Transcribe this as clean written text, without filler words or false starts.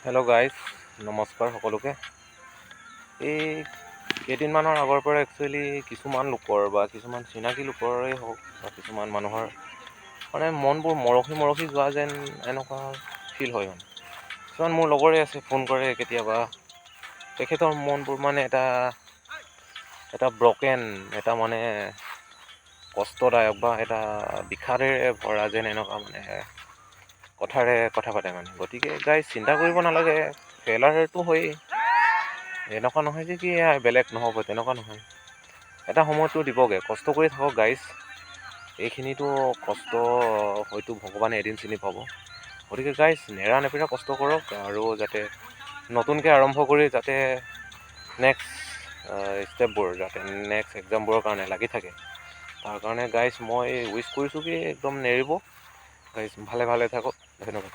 Hello' guys, নমস্কাৰ সকলোকে। এই কেইদিনমানৰ আগৰ পৰা একচুৱেলি কিছুমান লোকৰ বা কিছুমান চিনাকি লোকৰে হওক বা কিছুমান মানুহৰ মানে মনবোৰ মৰহি যোৱা যেন এনেকুৱা ফিল হয়। কিছুমান মোৰ লগৰে আছে, ফোন কৰে কেতিয়াবা। তেখেতৰ মনবোৰ মানে এটা ব্ৰকেন, এটা মানে কষ্টদায়ক বা এটা বিষাদেৰে ভৰা যেন এনেকুৱা মানে কথাৰে কথা পাতে মানে। গতিকে গাইজ চিন্তা কৰিব নালাগে, ফেইলাৰটো হয়েই। এনেকুৱা নহয় যে কি বেলেগ নহ'ব, তেনেকুৱা নহয়। এটা সময়তো দিবগৈ, কষ্ট কৰি থাকক গাইজ। এইখিনিতো কষ্ট হয়তো ভগৱানে এদিন চিনি পাব। গতিকে গাইজ নেৰানেপেৰা কষ্ট কৰক আৰু যাতে নতুনকৈ আৰম্ভ কৰি যাতে নেক্সট ষ্টেপবোৰ যাতে নেক্সট এক্সামবোৰৰ কাৰণে লাগি থাকে। তাৰ কাৰণে গাইজ মই উইছ কৰিছোঁ কি একদম নেৰিব গাইজ, ভালে থাকক। ধন্যবাদ।